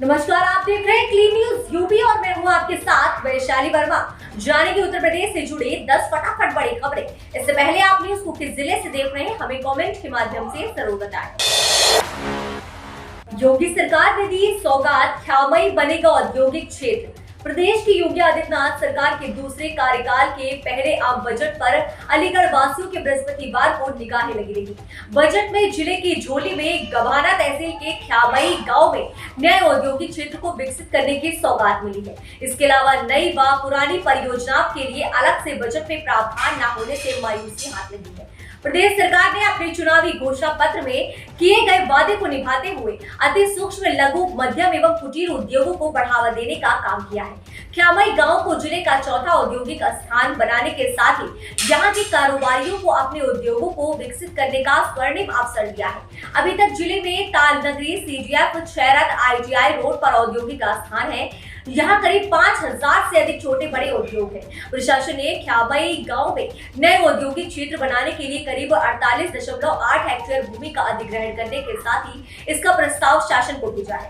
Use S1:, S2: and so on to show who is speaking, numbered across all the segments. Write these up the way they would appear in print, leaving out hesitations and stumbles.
S1: नमस्कार, आप देख रहे हैं क्लीन न्यूज यूपी और मैं हूं आपके साथ वैशाली वर्मा। जानेंगे उत्तर प्रदेश से जुड़े 10 फटाफट बड़ी खबरें। इससे पहले आप न्यूज को किस जिले से देख रहे हैं, हमें कमेंट के माध्यम से जरूर बताएं। योगी सरकार ने दी सौगात, ख्यामई बनेगा औद्योगिक क्षेत्र। प्रदेश की योगी आदित्यनाथ सरकार के दूसरे कार्यकाल के पहले आम बजट पर अलीगढ़ वासियों के बृहस्पतिवार को निगाहें लगी रही। बजट में जिले की झोली में गभाना तहसील के ख्यामई गांव में नए औद्योगिक क्षेत्र को विकसित करने की सौगात मिली है। इसके अलावा नई व पुरानी परियोजनाओं के लिए अलग से बजट में प्रावधान न होने से मायूसी हाथ लगी है। प्रदेश सरकार ने अपने चुनावी घोषणा पत्र में किए गए वादे को निभाते हुए अति सूक्ष्म, लघु, मध्यम एवं कुटीर उद्योगों को बढ़ावा देने का काम किया है। ख्यामई गांव को जिले का चौथा औद्योगिक स्थान बनाने के साथ ही यहां के कारोबारियों को अपने उद्योगों को विकसित करने का स्वर्णिम अवसर दिया है। अभी तक जिले में ताल नगरी, CGF, चैरत, ITI रोड पर औद्योगिक स्थान है। यहाँ करीब 5000 से अधिक छोटे बड़े उद्योग हैं। प्रशासन ने ख्यामई गांव में नए औद्योगिक क्षेत्र बनाने के लिए करीब 48.8 हेक्टेयर भूमि का अधिग्रहण करने के साथ ही इसका प्रस्ताव शासन को भेजा है।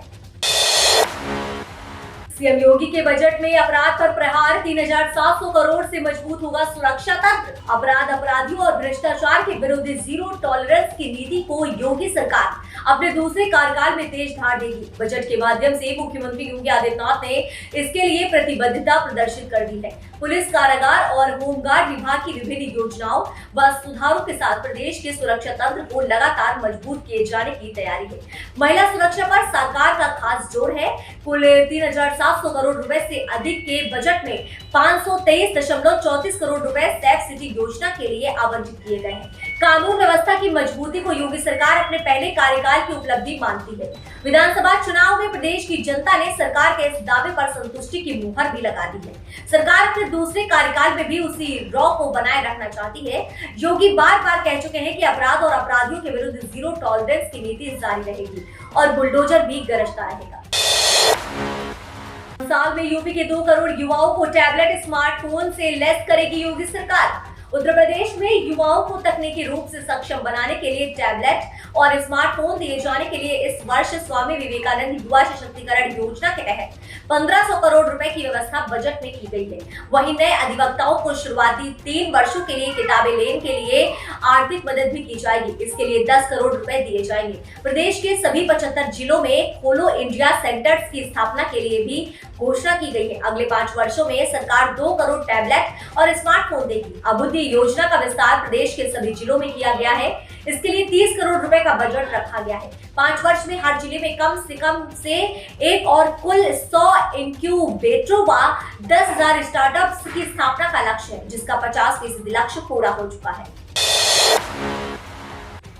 S1: सीएम योगी के बजट में अपराध पर प्रहार, 3700 करोड़ से मजबूत होगा सुरक्षा तंत्र। अपराध, अपराधियों और भ्रष्टाचार के विरुद्ध जीरो टॉलरेंस की नीति को योगी सरकार अपने दूसरे कार्यकाल में तेज धार देगी। बजट के माध्यम से मुख्यमंत्री योगी आदित्यनाथ ने इसके लिए प्रतिबद्धता प्रदर्शित कर दी है। पुलिस, कारागार और होमगार्ड विभाग की विभिन्न योजनाओं व सुधारों के साथ प्रदेश के सुरक्षा तंत्र को लगातार मजबूत किए जाने की तैयारी है। महिला सुरक्षा पर सरकार का खास जोर है। कुल 3700 करोड़ रुपए से अधिक के बजट में 523.34 करोड़ रुपए सेफ सिटी योजना के लिए आवंटित किए गए हैं। कानून व्यवस्था की मजबूती को योगी सरकार अपने पहले कार्यकाल की उपलब्धि मानती है। विधानसभा चुनाव में प्रदेश की जनता ने सरकार के इस दावे पर संतुष्टि की मुहर भी लगा दी है। सरकार अपने दूसरे कार्यकाल में भी उसी रॉ को बनाए रखना चाहती है। योगी बार बार कह चुके हैं कि अपराध और अपराधियों के विरुद्ध जीरो टॉलरेंस की नीति जारी रहेगी और बुलडोजर भी गरजता रहेगा। साल में यूपी के 2 करोड़ युवाओं को टैबलेट, स्मार्टफोन से लैस करेगी योगी सरकार। उत्तर प्रदेश में युवाओं को तकनीकी रूप से सक्षम बनाने के लिए टैबलेट और स्मार्टफोन दिए जाने के लिए इस वर्ष स्वामी विवेकानंद युवा सशक्तिकरण योजना के तहत 1500 करोड़ रुपए की व्यवस्था बजट में की गई है। वहीं नए अधिवक्ताओं को शुरुआती 3 वर्षों के लिए किताबें लेने के लिए आर्थिक मदद भी की जाएगी। इसके लिए 10 करोड़ रुपए दिए जाएंगे। प्रदेश के सभी 75 जिलों में खोलो इंडिया सेंटर्स की स्थापना के लिए भी घोषणा की गई है। अगले 5 वर्षों में सरकार 2 करोड़ टैबलेट और स्मार्टफोन देगी। अबुद्धि योजना का विस्तार प्रदेश के सभी जिलों में किया गया है। इसके लिए 30 करोड़ रुपए का बजट रखा गया है। 5 वर्ष में हर जिले में कम से एक और कुल 100 इंक्यूबेटरों व 10,000 स्टार्टअप्स की स्थापना का लक्ष्य है, जिसका 50% लक्ष्य पूरा हो चुका है।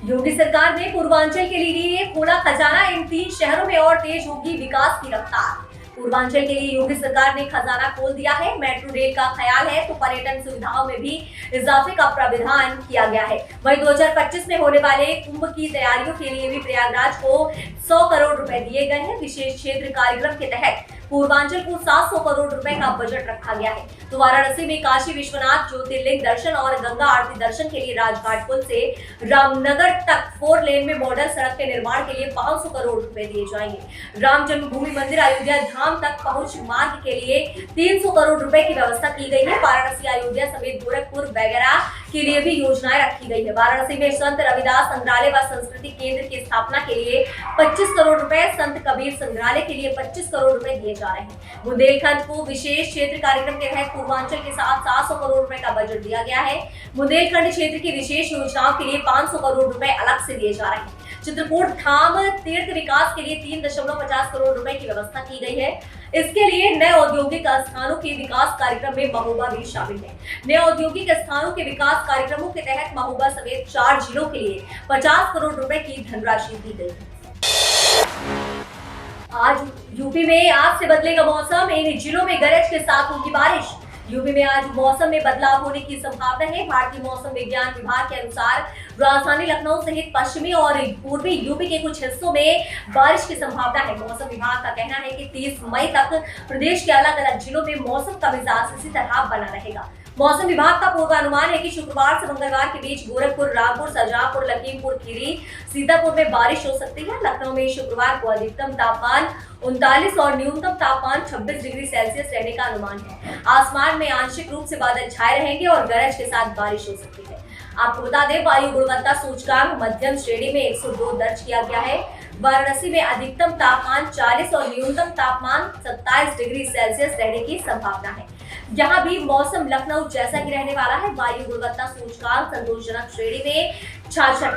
S1: योगी सरकार ने पूर्वांचल के लिए खोला खजाना। इन 3 शहरों में और तेज होगी विकास की रफ्तार। पूर्वांचल के लिए योगी सरकार ने खजाना खोल दिया है। मेट्रो रेल का ख्याल है तो पर्यटन सुविधाओं में भी इजाफे का प्रावधान किया गया है। वहीं 2025 में होने वाले कुंभ की तैयारियों के लिए भी प्रयागराज को 100 करोड़ रुपए दिए गए हैं। विशेष क्षेत्र कार्यक्रम के तहत पूर्वांचल को 700 करोड़ रुपए का बजट रखा गया है। तो वाराणसी में काशी विश्वनाथ ज्योतिर्लिंग दर्शन और गंगा आरती दर्शन के लिए राजघाट पुल से रामनगर तक 4 लेन में मॉडल सड़क के निर्माण के लिए 500 करोड़ रुपए दिए जाएंगे। राम जन्मभूमि मंदिर अयोध्या धाम तक पहुंच मार्ग के लिए 300 करोड़ रुपए की व्यवस्था की गई है। वाराणसी, अयोध्या समेत गोरखपुर वगैरह के लिए भी योजनाएं रखी गई है। वाराणसी में संत रविदास संग्रहालय व संस्कृति केंद्र की स्थापना के लिए 25 करोड़ रुपए, संत कबीर संग्रहालय के लिए 25 करोड़ रुपए दिए जा रहे हैं। बुंदेलखंड को विशेष क्षेत्र कार्यक्रम के तहत पूर्वांचल के साथ 700 करोड़ रुपए का बजट दिया गया है। बुंदेलखंड क्षेत्र की विशेष योजनाओं के लिए 500 करोड़ रुपए अलग से दिए जा रहे हैं। चित्रकूट धाम तीर्थ विकास के लिए 3.50 करोड़ रुपए की व्यवस्था की गई है। इसके लिए नए औद्योगिक स्थानों के विकास कार्यक्रम में महोबा भी शामिल है। नए औद्योगिक स्थानों के विकास कार्यक्रमों के तहत महोबा समेत 4 जिलों के लिए 50 करोड़ रुपए की धनराशि दी गई है। आज यूपी में आज से बदलेगा मौसम। इन जिलों में गरज के साथ होगी बारिश। यूपी में आज मौसम में बदलाव होने की संभावना है। भारतीय मौसम विज्ञान विभाग के अनुसार राजधानी लखनऊ सहित पश्चिमी और पूर्वी यूपी के कुछ हिस्सों में बारिश की संभावना है। मौसम विभाग का कहना है कि 30 मई तक प्रदेश के अलग अलग जिलों में मौसम का मिजाज इसी तरह बना रहेगा। मौसम विभाग का पूर्वानुमान है कि शुक्रवार से मंगलवार के बीच गोरखपुर, रामपुर, शाहजहांपुर, लखीमपुर खीरी, सीतापुर में बारिश हो सकती है। लखनऊ में शुक्रवार को अधिकतम तापमान 39 और न्यूनतम तापमान 26 डिग्री सेल्सियस रहने का अनुमान है। आसमान में आंशिक रूप से बादल छाए रहेंगे और गरज के साथ बारिश हो सकती है। आपको बता दें, वायु गुणवत्ता सूचकांक मध्यम श्रेणी में 102 दर्ज किया गया है। वाराणसी में अधिकतम तापमान 40 और न्यूनतम तापमान 27 डिग्री सेल्सियस रहने की संभावना है। यहाँ भी मौसम लखनऊ जैसा ही रहने वाला है। वायु गुणवत्ता सूचकांक संतोषजनक श्रेणी में 66 है।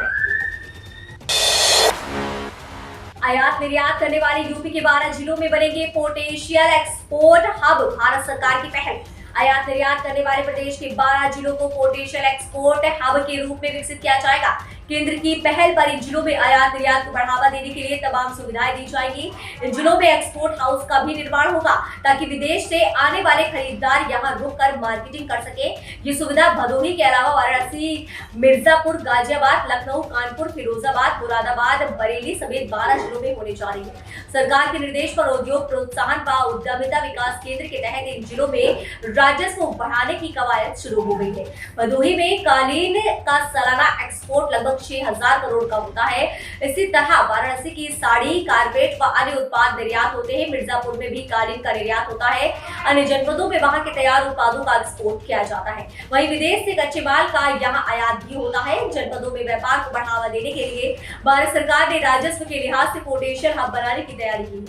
S1: आयात निर्यात करने वाले यूपी के 12 जिलों में बनेंगे पोटेंशियल एक्सपोर्ट हब। भारत सरकार की पहल। आयात निर्यात करने वाले प्रदेश के 12 जिलों को पोटेंशियल एक्सपोर्ट हब के रूप में विकसित किया जाएगा। केंद्र की पहल पर इन जिलों में आयात निर्यात को बढ़ावा देने के लिए तमाम सुविधाएं दी जाएंगी। इन जिलों में एक्सपोर्ट हाउस का भी निर्माण होगा ताकि विदेश से आने वाले खरीदार यहां रुककर मार्केटिंग कर सके। ये सुविधा भदोही के अलावा वाराणसी, मिर्जापुर, गाजियाबाद, लखनऊ, कानपुर, फिरोजाबाद, मुरादाबाद, बरेली समेत 12 जिलों में होने जा रही है। सरकार के निर्देश पर उद्योग प्रोत्साहन व उद्यमिता विकास केंद्र के तहत इन जिलों में राजस्व बढ़ाने की कवायद शुरू हो गई है। भदोही में कालीन का सालाना एक्सपोर्ट लगभग 6000 करोड़ का होता है। इसी तरह वाराणसी की साड़ी, कारपेट व अन्य उत्पाद निर्यात होते हैं। मिर्जापुर में भी कालीन का निर्यात होता है। अन्य जनपदों में वहां के तैयार उत्पादों का एक्सपोर्ट किया जाता है। वहीं विदेश से कच्चे माल का यहां आयात भी होता है। जनपदों में व्यापार को बढ़ावा देने के लिए भारत सरकार ने राजस्व के लिहाज से पोटेंशियल हब बनाने की तैयारी की है।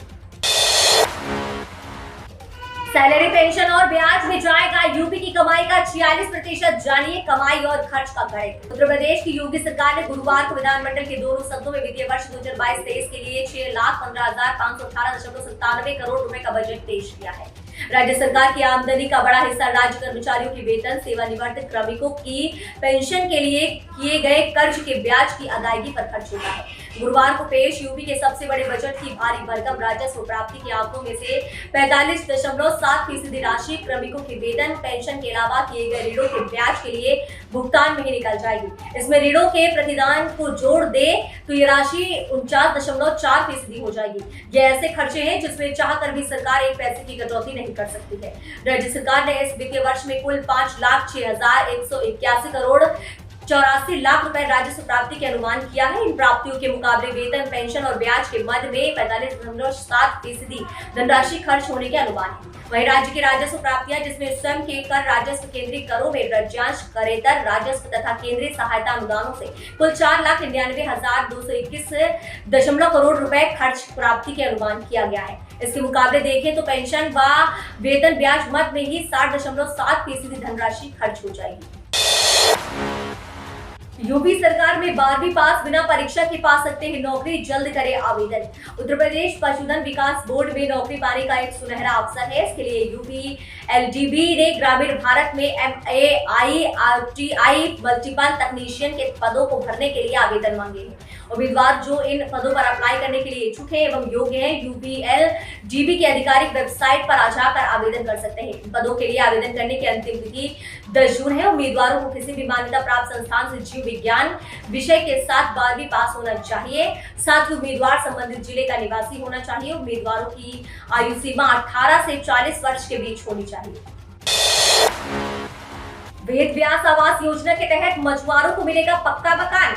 S1: सैलरी, पेंशन और ब्याज में जाएगा यूपी की कमाई का 46%। जानिए कमाई और खर्च का गणित। उत्तर प्रदेश की योगी सरकार ने गुरुवार को विधानमंडल के दोनों सदनों में वित्तीय वर्ष 2022-23 के लिए 6,15,518.97 करोड़ रुपए का बजट पेश किया है। राज्य सरकार की आमदनी का बड़ा हिस्सा राज्य कर्मचारियों के वेतन, सेवानिवृत्त श्रमिकों की पेंशन के लिए किए गए कर्ज के ब्याज की अदायगी पर खर्च होता है। गुरुवार को पेश यूपी के सबसे बड़े बजट की भारी भरकम राजस्व प्राप्ति के आंकड़ों में से 45.7% राशि श्रमिकों के वेतन, पेंशन के अलावा किए गए ऋणों के ब्याज के लिए भुगतान में ही निकल जाएगी। इसमें ऋणों के प्रतिदान को जोड़ दे तो ये राशि 49.4% हो जाएगी। ये ऐसे खर्चे हैं जिसमें चाहकर भी सरकार एक पैसे की कटौती नहीं कर सकती है। राज्य सरकार ने इस वित्तीय वर्ष में कुल 5,06,181 करोड़ 84 लाख रुपए राजस्व प्राप्ति के अनुमान किया है। इन प्राप्तियों के मुकाबले वेतन, पेंशन और ब्याज के मद में 45.7% धनराशि खर्च होने के अनुमान है। वहीं राज्य की राजस्व प्राप्तियां, जिसमें स्वयं के कर राजस्व, केंद्रीय करों में राज्यांश, करेतर राजस्व तथा केंद्रीय सहायता अनुदानों से कुल 4,99,221 करोड़ रुपए खर्च प्राप्ति के अनुमान किया गया है। इसके मुकाबले देखें तो पेंशन व वेतन ब्याज मद में ही 60.7% धनराशि खर्च हो जाएगी। यूपी सरकार में 12वीं पास बिना परीक्षा के पा सकते हैं नौकरी, जल्द करे आवेदन। उत्तर प्रदेश पशुधन विकास बोर्ड में नौकरी पाने का एक सुनहरा अवसर है। इसके लिए यूपी एलडीबी ने ग्रामीण भारत में MAIRTI मल्टीपल तकनीशियन के पदों को भरने के लिए आवेदन मांगे हैं। उम्मीदवार जो इन पदों पर अप्लाई करने के लिए इच्छुक है एवं योग्य है, UPLDB की आधिकारिक वेबसाइट पर जाकर आवेदन कर सकते हैं। इन पदों के लिए आवेदन करने की अंतिम तिथि 10 जून है। उम्मीदवारों को किसी भी मान्यता प्राप्त संस्थान से जीव विज्ञान विषय के साथ 12वीं पास होना चाहिए। साथ ही उम्मीदवार संबंधित जिले का निवासी होना चाहिए। उम्मीदवारों की आयु सीमा 18 से 40 वर्ष के बीच होनी चाहिए। वेद व्यास आवास योजना के तहत मछुआरों को मिलेगा पक्का मकान।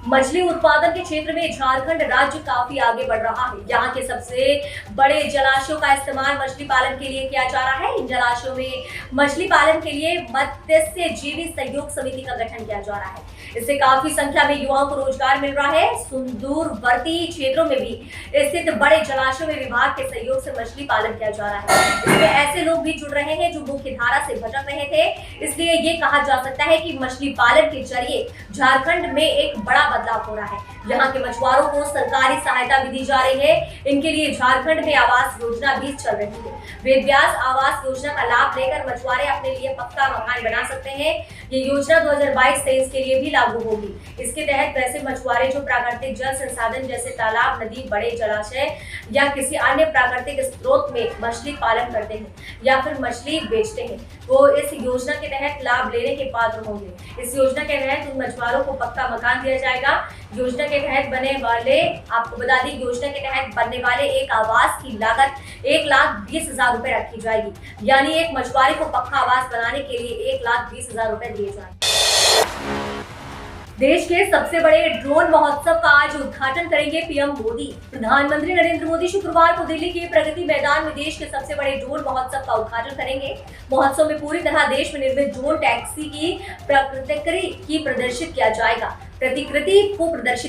S1: मछली उत्पादन के क्षेत्र में झारखंड राज्य काफी आगे बढ़ रहा है। यहाँ के सबसे बड़े जलाशयों का इस्तेमाल मछली पालन के लिए किया जा रहा है। इन जलाशयों में मछली पालन के लिए मत्स्य जीवी सहयोग समिति का गठन किया जा रहा है। इससे काफी संख्या में युवाओं को रोजगार मिल रहा है। सुदूरवर्ती क्षेत्रों में भी स्थित बड़े जलाशयों में विभाग के सहयोग से मछली पालन किया जा रहा है। इसमें ऐसे लोग भी जुड़ रहे हैं जो मुख्य धारा से भटक रहे थे। इसलिए ये कहा जा सकता है कि मछली पालन के जरिए झारखंड में एक बड़ा बदलाव हो रहा है। यहाँ के मछुआरों को सरकारी सहायता भी दी जा रही है। इनके लिए झारखंड में आवास योजना भी चल रही है। वेद व्यास आवास योजना का लाभ लेकर मछुआरे अपने लिए पक्का मकान बना सकते हैं। ये योजना 2022-23 के लिए भी लागू होगी। इसके तहत वैसे मछुआरे जो प्राकृतिक जल संसाधन जैसे तालाब, नदी, बड़े जलाशय या किसी अन्य प्राकृतिक स्रोत में मछली पालन करते हैं या फिर मछली बेचते हैं, वो इस योजना के तहत लाभ लेने के पात्र होंगे। इस योजना के तहत उन मछुआरों को पक्का मकान दिया जाएगा। योजना के तहत बनने वाले, आपको बता दें, योजना के तहत बनने वाले एक आवास की लागत 1,20,000 रुपए रखी जाएगी। यानी एक मछुआरे को पक्का आवास बनाने के लिए 1,20,000 रुपए दिए जाएंगे। देश के सबसे बड़े ड्रोन महोत्सव का आज उद्घाटन करेंगे पीएम मोदी। प्रधानमंत्री नरेंद्र मोदी शुक्रवार को दिल्ली के प्रगति मैदान में देश के सबसे बड़े ड्रोन महोत्सव का उद्घाटन करेंगे। महोत्सव में पूरी तरह देश में निर्मित ड्रोन टैक्सी की प्रतिकृति को प्रदर्शित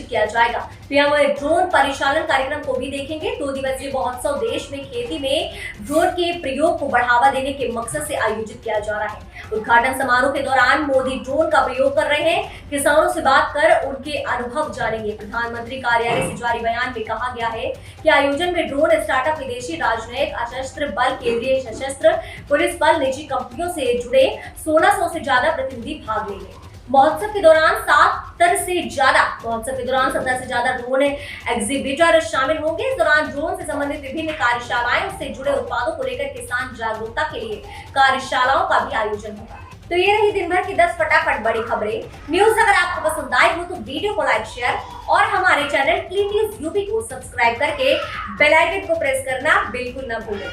S1: किया जाएगा। पीएम ड्रोन परिचालन कार्यक्रम को भी देखेंगे। 2 दिवसीय महोत्सव देश में खेती में ड्रोन के प्रयोग को बढ़ावा देने के मकसद से आयोजित किया जा रहा है। उद्घाटन समारोह के दौरान मोदी ड्रोन का प्रयोग कर रहे हैं। किसानों से बात कर उनके अनुभव जानेंगे। प्रधानमंत्री कार्यालय से जारी बयान में कहा गया है कि आयोजन में ड्रोन स्टार्टअप, विदेशी राजनयिक, सशस्त्र बल, केंद्रीय सशस्त्र पुलिस बल, निजी कंपनियों से जुड़े 1600 से ज्यादा प्रतिनिधि भाग लेंगे। महोत्सव के दौरान 70 से ज्यादा ड्रोन एग्जीबिटर शामिल होंगे। इस दौरान ड्रोन से संबंधित विभिन्न कार्यशालाएं, उससे जुड़े उत्पादों को लेकर किसान जागरूकता के लिए कार्यशालाओं का भी आयोजन होगा। तो ये रही दिन भर की 10 फटाफट बड़ी खबरें। न्यूज अगर आपको पसंद आई हो तो वीडियो को लाइक, शेयर और हमारे चैनल क्लीन न्यूज यूपी को सब्सक्राइब करके बेल आइकन को प्रेस करना बिल्कुल न भूलें।